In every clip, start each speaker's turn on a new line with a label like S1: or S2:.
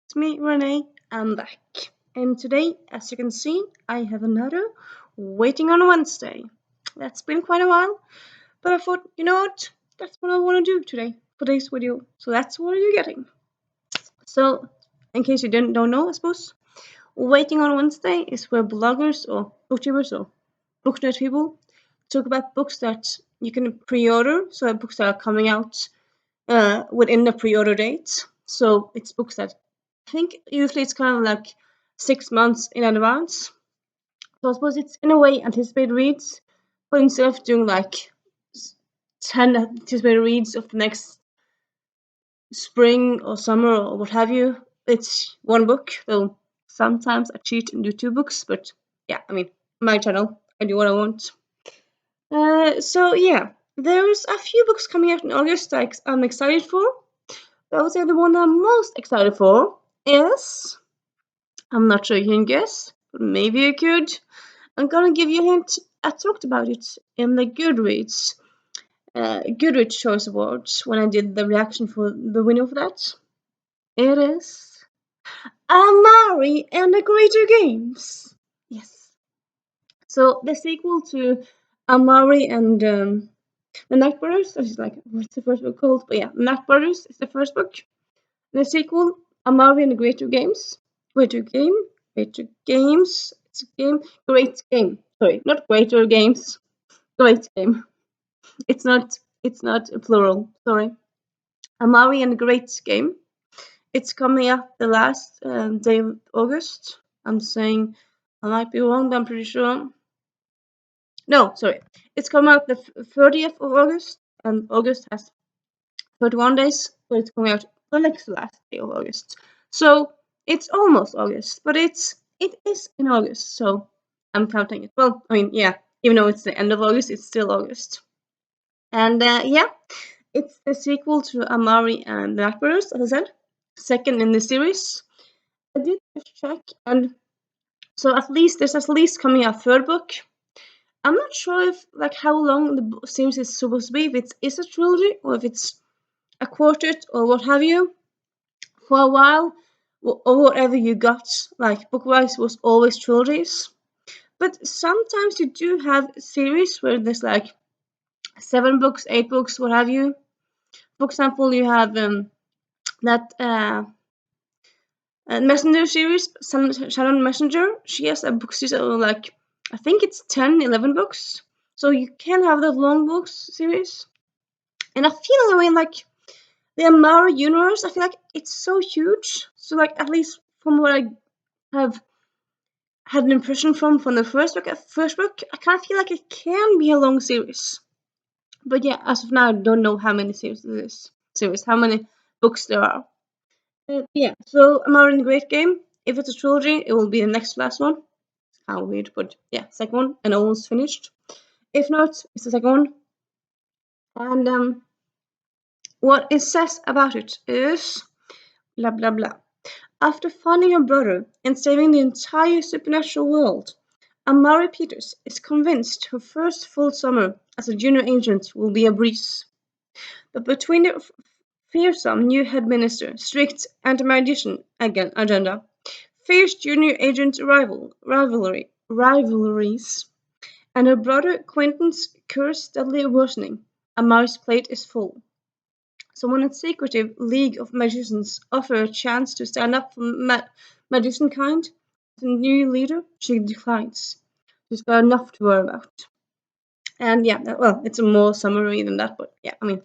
S1: it's me, Renee. I'm back. And today, as you can see, I have another Waiting on Wednesday. That's been quite a while, but I thought, you know what? That's what I want to do today for this video. So that's what you're getting. So, in case you don't know, I suppose, Waiting on Wednesday is where bloggers or booktubers or book nerd people talk about books that you can pre-order. So books that are coming out within the pre-order date. So it's books that I think usually it's kind of like 6 months in advance. So I suppose it's in a way anticipated reads, but instead of doing like 10 anticipated reads of the next spring or summer or what have you, it's one book. So sometimes I cheat and do 2 books, but yeah, I mean, my channel, I do what I want. So yeah, there's a few books coming out in August that I'm excited for. I would say the one I'm most excited for is, I'm not sure you can guess, but maybe you could. I'm gonna give you a hint. I talked about it in the Goodreads Choice Awards when I did the reaction for the winner of that. It is Amari and the Greater Games. Yes. So the sequel to Amari and the Night Brothers. I was like, what's the first book called? But yeah, Night Brothers is the first book. The sequel, Amari and the Greater Games. Greater Games. It's a game. Great game. Sorry, not Greater Games. Great game. It's not. It's not a plural. Sorry. Amari and the Great Game. It's coming up the last day of August. I'm saying I might be wrong, but I'm pretty sure. No, sorry. It's coming out the 30th of August, and August has 31 days, but it's coming out the next last day of August. So it's almost August, but it is in August, so I'm counting it. Well, I mean, yeah, even though it's the end of August, it's still August. And yeah, it's the sequel to Amari and the Night Brothers, as I said, second in the series. I did just check, and so there's at least coming a third book. I'm not sure if like how long the series is supposed to be, if it is a trilogy or if it's a quartet or what have you. For a while, or whatever you got, like book-wise, was always trilogies. But sometimes you do have series where there's like 7 books, 8 books, what have you. For example, you have that Messenger series, Shannon Messenger. She has a book series of like, I think it's 10, 11 books. So you can have the long books series. And I feel, I mean, like, the Amari universe, I feel like it's so huge. So, like, at least from what I have had an impression from the first book, I kind of feel like it can be a long series. But yeah, as of now, I don't know how many how many books there are. Yeah, so Amari and the Great Game. If it's a trilogy, it will be the next last one. It's kind of weird, but yeah, second one, and almost finished. If not, it's the second one. And what it says about it is blah blah blah. After finding her brother and saving the entire supernatural world, Amari Peters is convinced her first full summer as a junior agent will be a breeze. But between the fearsome new headminister, strict anti-magician agenda, fierce junior agent rivalries, and her brother Quentin's curse steadily worsening, Amari's plate is full. So when a secretive league of magicians offer a chance to stand up for magician kind, the new leader, she declines. She's got enough to worry about. And yeah, well, it's a more summary than that, but yeah, I mean,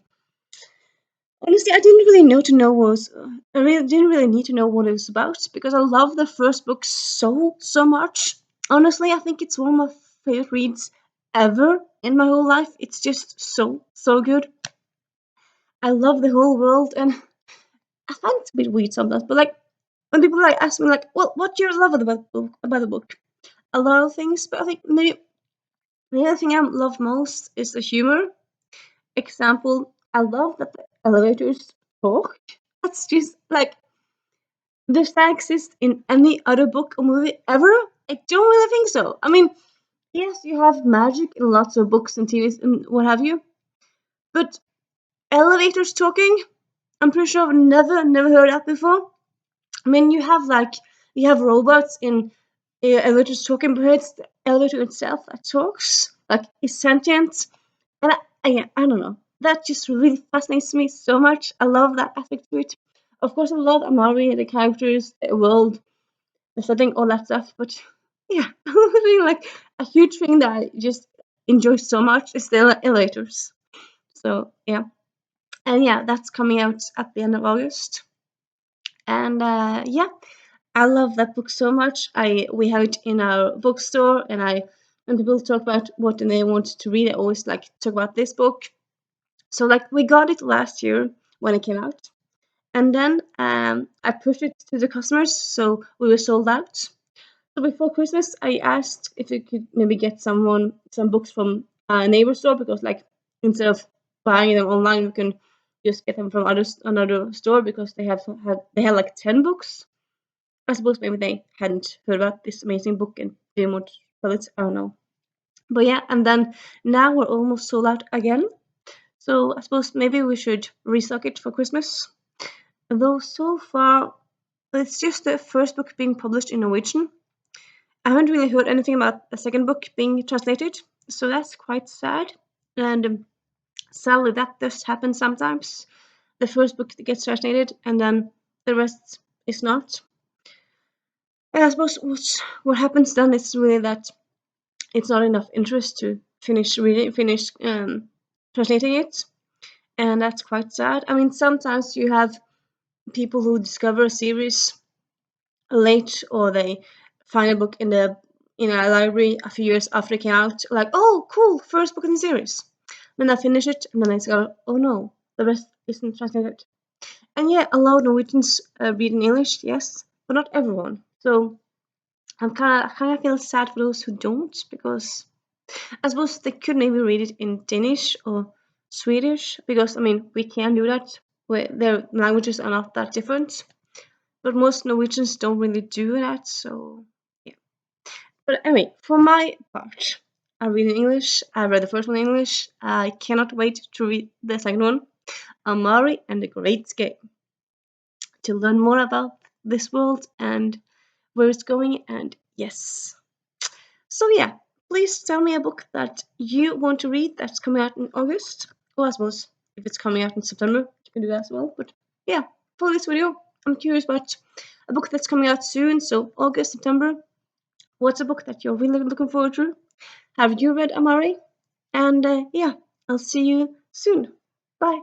S1: honestly, I didn't really didn't really need to know what it was about because I love the first book so much. Honestly, I think it's one of my favorite reads ever in my whole life. It's just so good. I love the whole world, and I find it's a bit weird sometimes, but like when people like ask me like, "Well, what do you love about the book?" A lot of things, but I think maybe the other thing I love most is the humor. Example, I love that the elevators talk. That's just like, does that exist in any other book or movie ever? I don't really think so. I mean, yes, you have magic in lots of books and TVs and what have you, but elevators talking, I'm pretty sure I've never heard that before. I mean, you have robots in elevators talking, but it's the elevator itself that talks, like is sentient. And I don't know. That just really fascinates me so much. I love that aspect to it. Of course, I love Amari, the characters, the world, the setting, all that stuff. But yeah, really like a huge thing that I just enjoy so much is the elevators. So yeah, and yeah, that's coming out at the end of August. And yeah, I love that book so much. We have it in our bookstore, and when people talk about what they want to read, I always like talk about this book. So like we got it last year when it came out, and then I pushed it to the customers, so we were sold out. So before Christmas, I asked if we could maybe get some books from a neighbor store, because like instead of buying them online, we can just get them from another store, because they had like 10 books. I suppose maybe they hadn't heard about this amazing book and didn't want to sell it. I don't know. But yeah, and then now we're almost sold out again. So I suppose maybe we should restock it for Christmas. Though so far, it's just the first book being published in Norwegian. I haven't really heard anything about the second book being translated, so that's quite sad. And sadly, that does happen sometimes. The first book gets translated, and then the rest is not. And I suppose what happens then is really that it's not enough interest to finish translating it, and that's quite sad. I mean, sometimes you have people who discover a series late, or they find a book in a library a few years after it came out, like, oh cool, first book in the series. Then I finish it, and then I go, oh no, the rest isn't translated. And yeah, a lot of Norwegians read in English, yes, but not everyone. So I kind of feel sad for those who don't, because I suppose they could maybe read it in Danish or Swedish, because I mean we can do that. Where their languages are not that different, but most Norwegians don't really do that. So yeah. But anyway, for my part, I read in English. I read the first one in English. I cannot wait to read the second one, Amari and the Great Game, to learn more about this world and where it's going. And yes. So yeah, please tell me a book that you want to read that's coming out in August. Well, I suppose if it's coming out in September, you can do that as well. But yeah, for this video, I'm curious about a book that's coming out soon. So August, September. What's a book that you're really looking forward to? Have you read Amari? And yeah, I'll see you soon. Bye.